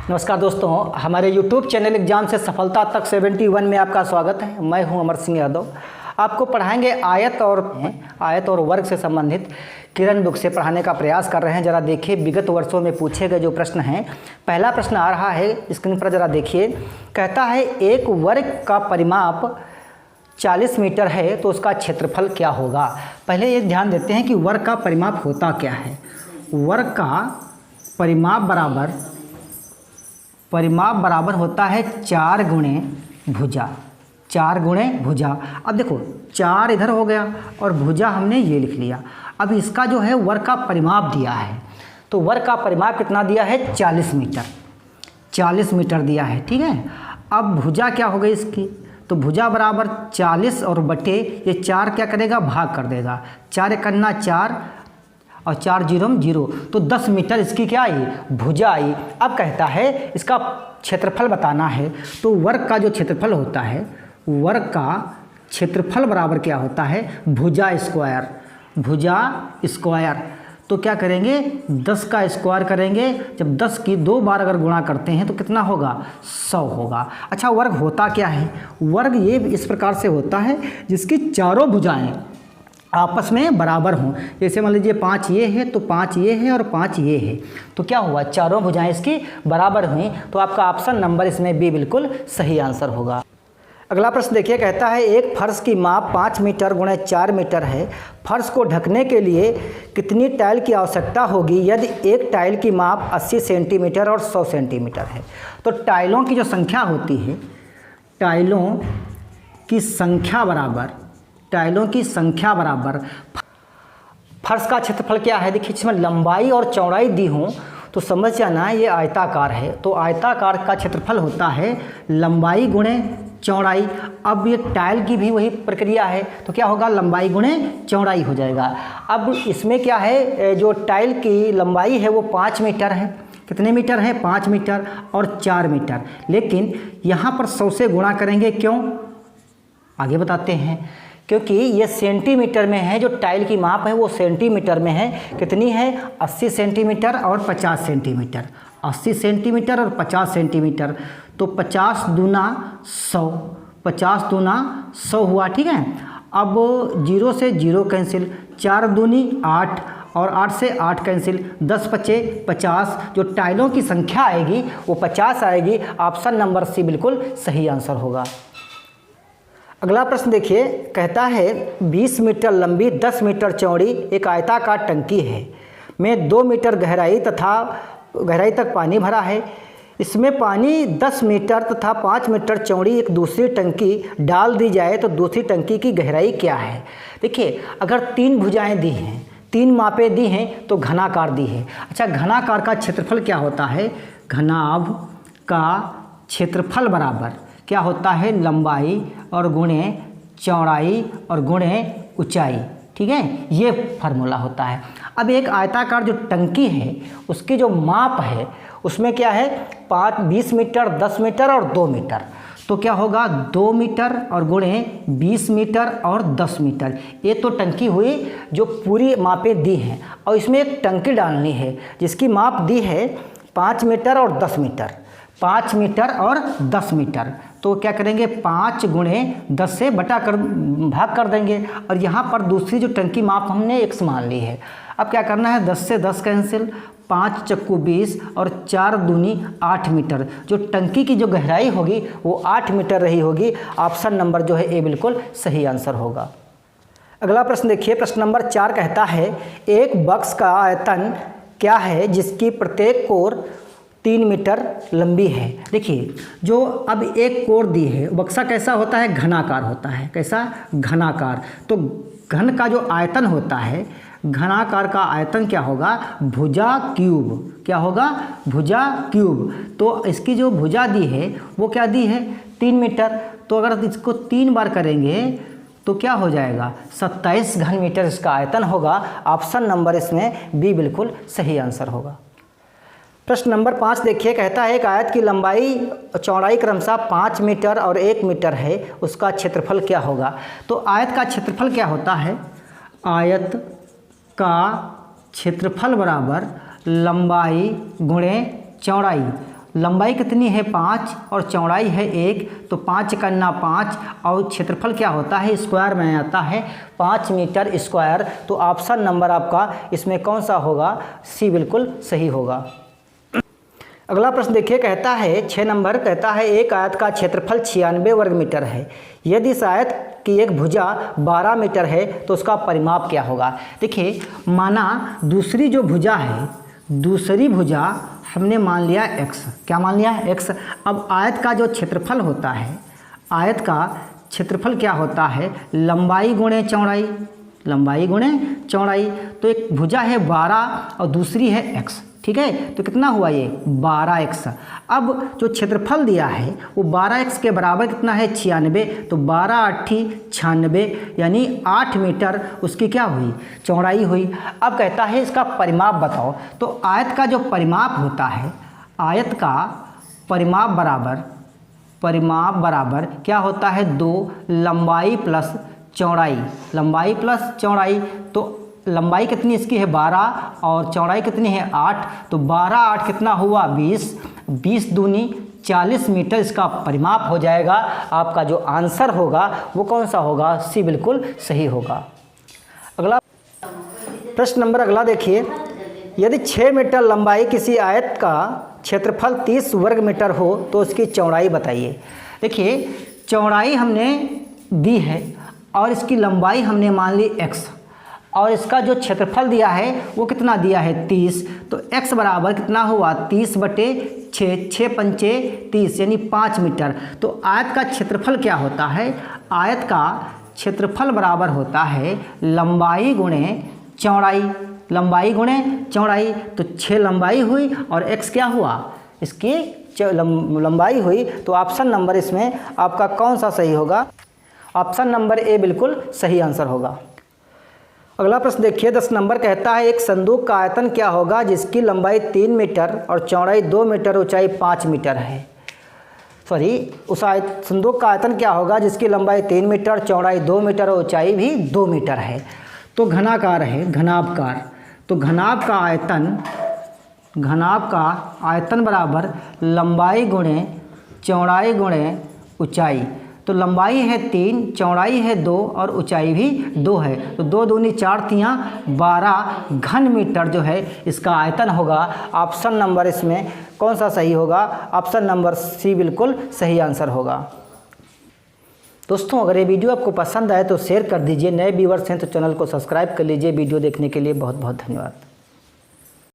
नमस्कार दोस्तों, हमारे YouTube चैनल एग्जाम से सफलता तक 71 में आपका स्वागत है। मैं हूं अमर सिंह यादव। आपको पढ़ाएंगे आयत और वर्ग से संबंधित किरण बुक से पढ़ाने का प्रयास कर रहे हैं। ज़रा देखिए विगत वर्षों में पूछे गए जो प्रश्न हैं। पहला प्रश्न आ रहा है स्क्रीन पर, ज़रा देखिए। कहता है एक वर्ग का परिमाप 40 मीटर है तो उसका क्षेत्रफल क्या होगा। पहले ये ध्यान देते हैं कि वर्ग का परिमाप होता क्या है। वर्ग का परिमाप बराबर होता है 4 गुणे भुजा। 4 गुणे भुजा। अब देखो 4 इधर हो गया और भुजा हमने ये लिख लिया। अब इसका जो है वर्ग का परिमाप दिया है, तो वर्ग का परिमाप कितना दिया है? 40 मीटर। 40 मीटर दिया है, ठीक है। अब भुजा क्या हो गई इसकी, तो भुजा बराबर 40 और बटे ये 4 क्या करेगा, भाग कर देगा। 4 एकन्ना 4 और 4 जीरो 0, तो 10 मीटर इसकी क्या आई, भुजा आई। अब कहता है इसका क्षेत्रफल बताना है, तो वर्ग का जो क्षेत्रफल होता है, वर्ग का क्षेत्रफल बराबर क्या होता है, भुजा स्क्वायर। भुजा स्क्वायर तो क्या करेंगे, 10 का स्क्वायर करेंगे। जब 10 की 2 बार अगर गुणा करते हैं तो कितना होगा, 100 होगा। अच्छा, वर्ग होता क्या है? वर्ग ये इस प्रकार से होता है जिसकी चारों भुजाएं आपस में बराबर हों। जैसे मान लीजिए 5 ये है तो 5 ये है और 5 ये है, तो क्या हुआ, चारों भुजाएं इसकी बराबर हुई। तो आपका ऑप्शन नंबर इसमें बी बिल्कुल सही आंसर होगा। अगला प्रश्न देखिए। कहता है एक फर्श की माप 5 मीटर गुणे 4 मीटर है। फर्श को ढकने के लिए कितनी टाइल की आवश्यकता होगी यदि एक टाइल की माप 80 सेंटीमीटर और 100 सेंटीमीटर है। तो टाइलों की जो संख्या होती है, टाइलों की संख्या बराबर फर्श का क्षेत्रफल क्या है। देखिए इसमें लंबाई और चौड़ाई दी हो तो समझ जाना ये आयताकार है, तो आयताकार का क्षेत्रफल होता है लंबाई गुणे चौड़ाई। अब ये टाइल की भी वही प्रक्रिया है, तो क्या होगा, लंबाई गुणे चौड़ाई हो जाएगा। अब इसमें क्या है, जो टाइल की लंबाई है वो 5 मीटर है। कितने मीटर है, 5 मीटर और 4 मीटर। लेकिन यहाँ पर 100 से गुणा करेंगे, क्यों, आगे बताते हैं। क्योंकि ये सेंटीमीटर में है, जो टाइल की माप है वो सेंटीमीटर में है। कितनी है, 80 सेंटीमीटर और 50 सेंटीमीटर। 80 सेंटीमीटर और 50 सेंटीमीटर, तो 50 दूना 100, 50 दूना 100 हुआ, ठीक है। अब 0 से 0 कैंसिल, 4 दूनी 8 और 8 से 8 कैंसिल, 10 पचे 50। जो टाइलों की संख्या आएगी वो 50 आएगी। ऑप्शन नंबर सी बिल्कुल सही आंसर होगा। अगला प्रश्न देखिए। कहता है 20 मीटर लंबी 10 मीटर चौड़ी एक आयताकार टंकी है में 2 मीटर गहराई तक पानी भरा है। इसमें पानी 10 मीटर तथा 5 मीटर चौड़ी एक दूसरी टंकी डाल दी जाए तो दूसरी टंकी की गहराई क्या है। देखिए अगर 3 भुजाएं दी हैं, 3 मापें दी हैं तो घनाकार दी है। अच्छा, घनाकार का क्षेत्रफल क्या होता है, घनाभ का क्षेत्रफल बराबर क्या होता है, लंबाई और गुणे चौड़ाई और गुणे ऊंचाई, ठीक है, ये फार्मूला होता है। अब एक आयताकार जो टंकी है उसकी जो माप है उसमें क्या है, 20 मीटर, 10 मीटर और 2 मीटर। तो क्या होगा, 2 मीटर और गुणे 20 मीटर और 10 मीटर। ये तो टंकी हुई जो पूरी मापें दी हैं, और इसमें एक टंकी डालनी है जिसकी माप दी है 5 मीटर और 10 मीटर। 5 मीटर और 10 मीटर, तो क्या करेंगे, 5 गुणे 10 से भाग कर देंगे। और यहाँ पर दूसरी जो टंकी माप हमने x मान ली है। अब क्या करना है, 10 से 10 कैंसिल, 5 चक्कू 20 और 4 दूनी 8 मीटर। जो टंकी की जो गहराई होगी वो 8 मीटर रही होगी। ऑप्शन नंबर जो है ए बिल्कुल सही आंसर होगा। अगला प्रश्न देखिए। प्रश्न नंबर 4 कहता है एक बक्स का आयतन क्या है जिसकी प्रत्येक कोर 3 मीटर लंबी है। देखिए जो अब एक कोर दी है, बक्सा कैसा होता है, घनाकार होता है। कैसा, घनाकार। तो घन का जो आयतन होता है, घनाकार का आयतन क्या होगा, भुजा क्यूब। क्या होगा, भुजा क्यूब। तो इसकी जो भुजा दी है वो क्या दी है, 3 मीटर। तो अगर इसको 3 बार करेंगे तो क्या हो जाएगा, 27 घन मीटर इसका आयतन होगा। ऑप्शन नंबर इसमें बी बिल्कुल सही आंसर होगा। प्रश्न नंबर 5 देखिए। कहता है एक आयत की लंबाई चौड़ाई क्रमशः 5 मीटर और 1 मीटर है, उसका क्षेत्रफल क्या होगा। तो आयत का क्षेत्रफल क्या होता है, आयत का क्षेत्रफल बराबर लंबाई गुणे चौड़ाई। लंबाई कितनी है 5 और चौड़ाई है 1, तो 5 कन्ना 5 और क्षेत्रफल क्या होता है स्क्वायर में आता है 5 मीटर स्क्वायर। तो ऑप्शन नंबर आपका इसमें कौन सा होगा? सी बिल्कुल सही होगा। अगला प्रश्न देखिए, कहता है 6 नंबर, कहता है एक आयत का क्षेत्रफल 96 वर्ग मीटर है। यदि इस आयत की एक भुजा 12 मीटर है तो उसका परिमाप क्या होगा? देखिए, माना दूसरी जो भुजा है, दूसरी भुजा हमने मान लिया x। क्या मान लिया? x। अब आयत का जो क्षेत्रफल होता है, आयत का क्षेत्रफल क्या होता है? लंबाई गुणे चौड़ाई, लंबाई गुणे चौड़ाई। तो एक भुजा है 12 और दूसरी है x, ठीक है। तो कितना हुआ ये? 12x। अब जो क्षेत्रफल दिया है वो 12x के बराबर कितना है? 96। तो 12 8 96 यानी 8 मीटर उसकी क्या हुई? चौड़ाई हुई। अब कहता है इसका परिमाप बताओ। तो आयत का जो परिमाप होता है, आयत का परिमाप बराबर क्या होता है? 2 लंबाई प्लस चौड़ाई, लंबाई प्लस चौड़ाई। तो लंबाई कितनी इसकी है? 12 और चौड़ाई कितनी है? 8। तो 12 8 कितना हुआ? 20। 20 दूनी 40 मीटर इसका परिमाप हो जाएगा। आपका जो आंसर होगा वो कौन सा होगा? सी बिल्कुल सही होगा। अगला प्रश्न नंबर अगला देखिए, यदि 6 मीटर लंबाई किसी आयत का क्षेत्रफल 30 वर्ग मीटर हो तो उसकी चौड़ाई बताइए। देखिए, चौड़ाई हमने दी है और इसकी लंबाई हमने मान ली x और इसका जो क्षेत्रफल दिया है वो कितना दिया है? 30। तो x बराबर कितना हुआ? 30/6, 6 पंचे 30 यानी 5 मीटर। तो आयत का क्षेत्रफल क्या होता है? आयत का क्षेत्रफल बराबर होता है लंबाई गुणे चौड़ाई, लंबाई गुणे चौड़ाई। तो 6 लंबाई हुई और x क्या हुआ? इसकी लंबाई हुई। तो ऑप्शन नंबर इसमें आपका कौन सा सही होगा? ऑप्शन नंबर ए बिल्कुल सही आंसर होगा। अगला प्रश्न देखिए 10 नंबर, कहता है एक संदूक का आयतन क्या होगा जिसकी लंबाई 3 मीटर और चौड़ाई 2 मीटर, ऊंचाई 5 मीटर है? उस संदूक का आयतन क्या होगा जिसकी लंबाई 3 मीटर, चौड़ाई 2 मीटर और ऊंचाई भी 2 मीटर है? तो घनाकार है, घनाभकार। तो घनाभ का आयतन बराबर लंबाई गुणे चौड़ाई गुणे ऊंचाई। तो लंबाई है 3, चौड़ाई है 2 और ऊंचाई भी 2 है। तो 2 दूनी 4 तियाँ 12 घन मीटर जो है इसका आयतन होगा। ऑप्शन नंबर इसमें कौन सा सही होगा? ऑप्शन नंबर सी बिल्कुल सही आंसर होगा। दोस्तों, अगर ये वीडियो आपको पसंद आए तो शेयर कर दीजिए। नए व्यूअर्स हैं तो चैनल को सब्सक्राइब कर लीजिए। वीडियो देखने के लिए बहुत बहुत धन्यवाद।